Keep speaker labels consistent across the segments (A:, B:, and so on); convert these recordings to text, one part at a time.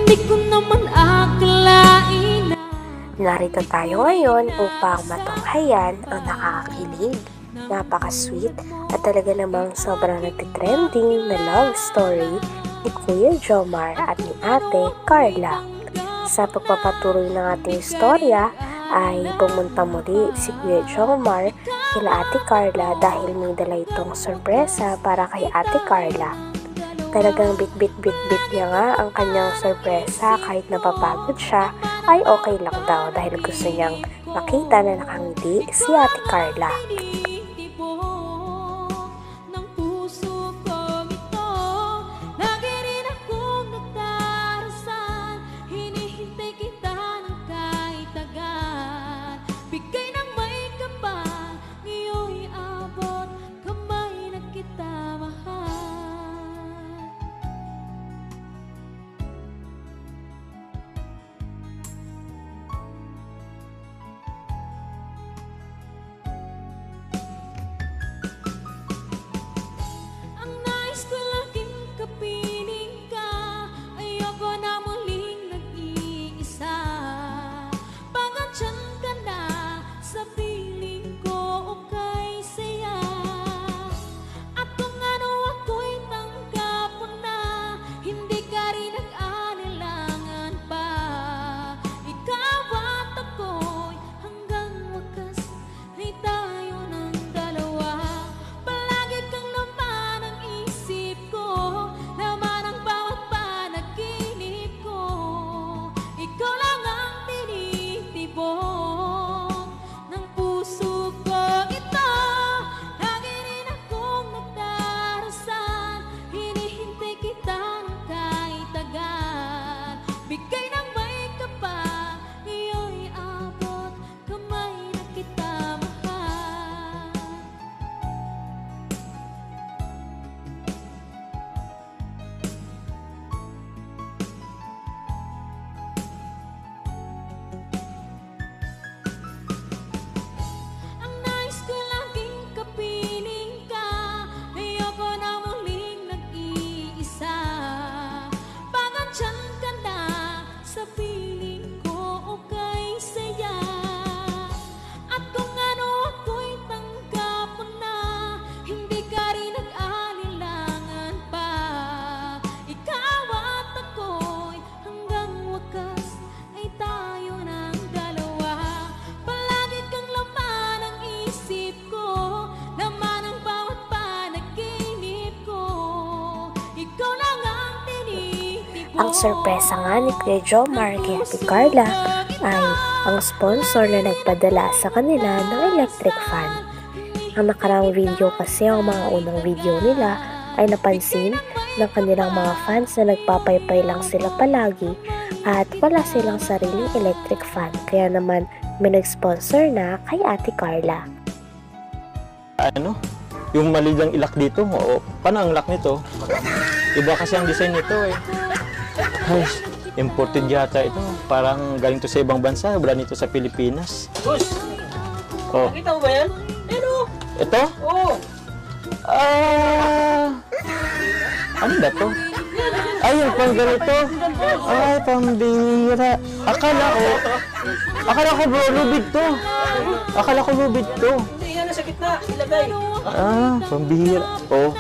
A: Hindi ko naman akalain na
B: Narito tayo ngayon upang matunghayan ang nakakakilig, napaka-sweet at talaga namang sobrang nagtitrending na love story ni Kuya Jomar at ni Ate Carla. Sa pagpapatuloy ng ating istorya ay pumunta muli si Kuya Jomar kila Ate Carla dahil may dala itong sorpresa para kay Ate Carla. Talagang bit-bit-bit-bit niya nga ang kanyang sorpresa kahit napapagod siya ay okay lang daw dahil gusto niyang makita na nakangiti si Ate Carla.
A: ng puso ko ito. Lagi rin akong nagdarasal, hinihintay kita ng kahit agad. Bigay ng may kapal, ngayon'y abot, kamay na kita mahal. Ang nais ko laging kapiling ka, ayoko na muling nag-iisa. Pangantyan ka na sa piling ko o kay saya. At kung ano ako'y tanggap mo na, hindi ka rin nag-anilangan pa. Ikaw at ako'y hanggang wakas ay tayo ng dalawa. Palagi kang laman ang isip ko, laman ang bawat panaginip ko. Ikaw lang ang tinitibok ng puso ko ito. Lagi rin akong nagdarasal, hinihintay kita ng kahit agad. Bigay ng may kapal, ngayon'y abot, kamay na kita mahal. Ang nais ko laging kapiling ka, ayoko na muling nag-iisa. Pangantyan ka na sa piling ko o kay saya. At kung ano ako'y tanggap mo na, hindi ka rin nag-anilangan pa. Ikaw at ako'y hanggang wakas ay tayo ng dalawa. Palagi kang laman ang isip ko, laman ang bawat panaginip ko. Ikaw lang ang tinitibok.
B: Ang sorpresa nga ni Kuya Jomar kay Ate Carla ay ang sponsor na nagpadala sa kanila ng electric fan. Ang nakaraang video kasi, ang mga unang video nila ay napansin ng kanilang mga fans na nagpapaypay lang sila palagi at wala silang sariling electric fan. Kaya naman may nag-sponsor na kay Ate Carla.
C: Ano? Yung mali lang ilak dito. Oo. Paano ang lock nito? Iba kasi ang design nito eh. Ay, imported yata ito. Parang galing to sa ibang bansa. Wala nito sa Pilipinas.
D: Boss,
C: Oh,
D: nakita mo ba yan? Ano?
C: ito?
D: Oo.
C: Ano ba to? Ay, yung pang ganito. Ay, pambira. Akala ko bro, lubid to. Akala ko lubid to.
D: Hindi yan, nasa gitna. Ilagay.
C: Pambihira. Oh,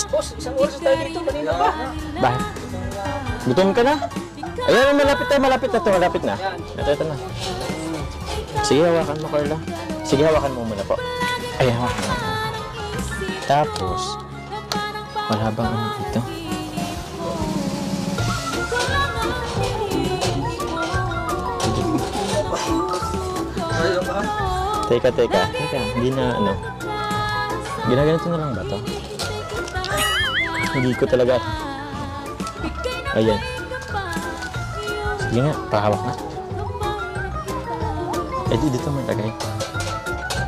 D: Boss, isang oras tayo dito. Kanina pa.
C: bakit? Gutom ka na? Ayan, malapit na to, malapit na. Ito na. Sige, hawakan mo, Carla. Sige, hawakan mo muna po. Ayan, hawakan mo. Tapos, wala bang ano dito? Teka. Hindi na ano. Ginaganito na lang ba to? Hindi ko talaga. Ayan. Sige nga, pahawak na. Eh, dito mo ilagay.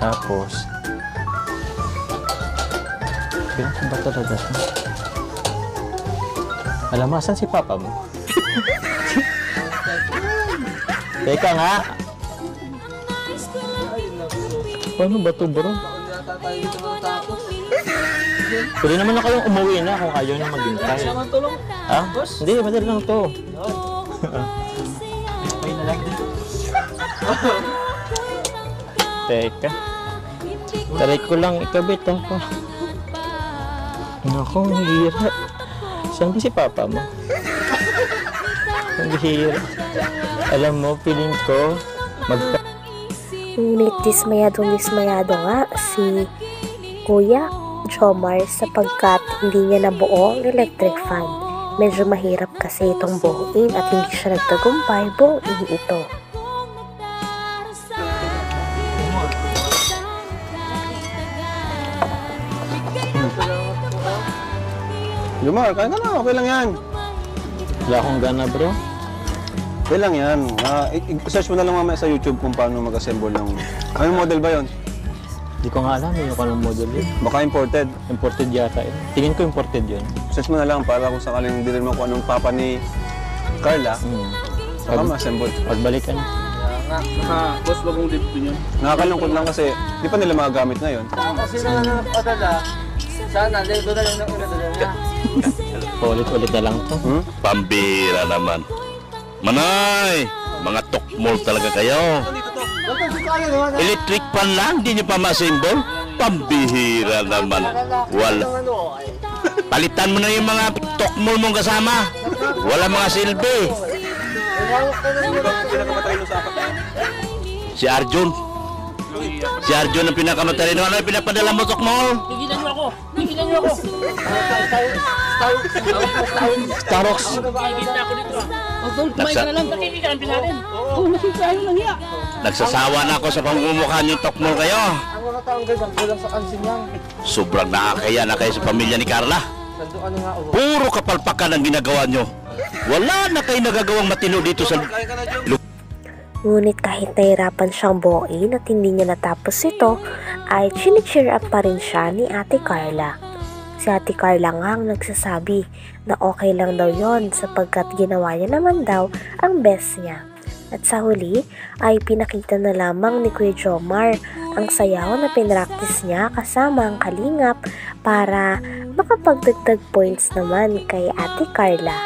C: Tapos, ganun ko ba talaga ito? Alam mo, asan si Papa mo? Teka nga. Paano ba ito, bro? Pwede naman na kayong umuwi na kung ayaw na maghintay. Ha? Hindi, madali lang ito.
D: Ay na lang din.
C: Teka. Taray ko lang ikabit ako. Naku, ang hira. Saan ba si Papa mo? Ang hira. Alam mo, feeling ko,
B: Ngunit dismayado nga si Kuya Jomar sapagkat hindi niya nabuo ang electric fan. Medyo mahirap kasi itong buuin at hindi siya nagtagumpay buuin ito.
E: Jomar, kaya ka na. Okay lang yan.
C: wala akong gana, bro.
E: Okay lang yan. I-search mo na lang mamaya sa YouTube kung paano mag-assemble ng... Anong model ba yon?
C: Hindi ko nga alam yung kanong model yun.
E: Baka imported.
C: Imported yata yun. Tingin ko imported yun.
E: Search mo na lang para kung sakaling hindi rin mo kung anong papa ni Carla, baka ma-assemble.
C: Pagbalikan.
D: Boss, wag mong dito yun.
E: Nakakalungkot lang kasi di pa nila magagamit ngayon.
D: Kasi na napadala, sana, doon na lang na una niya.
C: Ulit-ulit na lang to.
F: Pambira naman. Manay! Mga tokmol talaga kayo. Electric pan lang, di nyo pa ma-assemble? Pambihira naman. Wala. Palitan mo na yung mga tokmol mong kasama. Wala mga silbi. Si Arjun. Si Arjun ang pinakamatalino. Ano yung pinapadala mo, tokmol?
D: Tigilan niyo ako! Tigilan niyo ako!
C: Starox.
D: Tigil na ako dito. Kumain ka na lang, nakikikampi natin. Oo, nakikain lang hiya.
F: Nagsasawa na ako sa pangmumukha niyo, tokmol kayo.
D: Ang mga taong ganyan, kulang sa kansin yan.
F: Sobrang nakakaya na kayo sa pamilya ni Carla.
D: Ano nga,
F: Puro kapalpakan ang ginagawa nyo. Wala na kayo nagagawang matino dito sa...
B: Ngunit kahit nahirapan siyang buuin at hindi niya natapos ito, ay chini-cheer up pa rin siya ni Ate Carla. Si Ate Carla nga ang nagsasabi na okay lang daw yon sapagkat ginawa niya naman daw ang best niya. At sa huli ay pinakita na lamang ni Kuya Jomar ang sayaw na pinractice niya kasama ang kalingap para makapagdagdag points naman kay Ate Carla.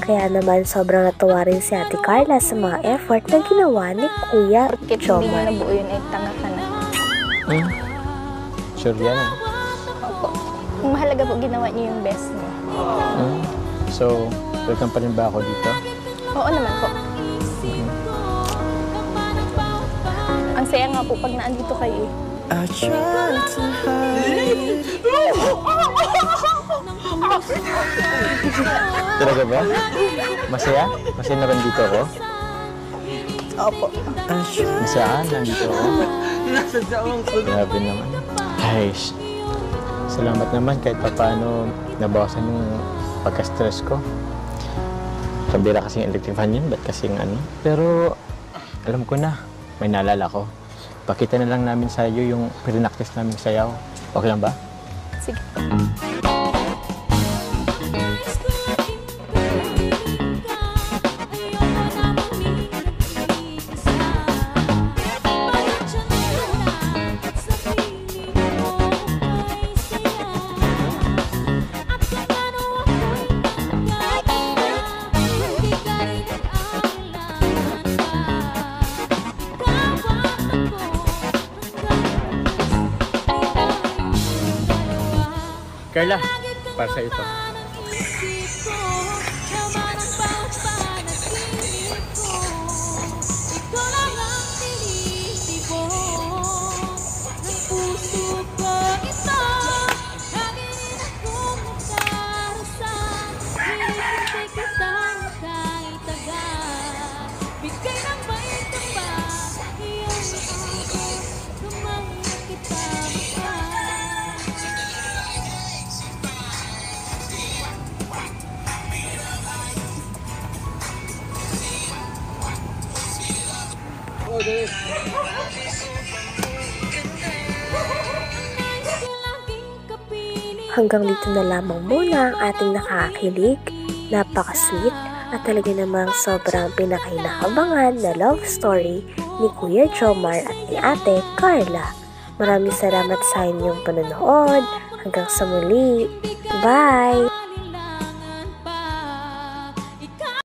B: Kaya naman sobrang natuwa rin si Ate Carla sa mga effort na ginawa ni Kuya
G: Kung hindi
B: Jomar.
G: mo nabuo yun, ay tanga ka na.
C: Sure yan ah.
G: Opo. Kung mahalaga po, ginawa niyo yung best niyo.
C: So, welcome pa rin ba ako dito?
G: Oo naman po. Ang saya nga po pag naandito kayo eh.
C: Talaga ba? Masaya? Masaya na rin dito ako?
G: Opo.
C: Masaya ka? Nandito ako? Grabe naman. Ay, salamat naman kahit paano nabawasan yung pagka-stress ko. Kabira kasing electric fan yun, ba't kasing ano? Pero alam ko na, may naalala ko. Pakita na lang namin sa iyo yung pinractice namin sayaw. Okay lang ba?
G: Sige.
C: Carla, para sa ito.
B: Hanggang dito na lamang muna ang ating nakakakilig, napaka-sweet at talaga namang sobrang pinakainahabangan na love story ni Kuya Jomar at ni Ate Carla. Maraming salamat sa inyong panonood. Hanggang sa muli. Bye!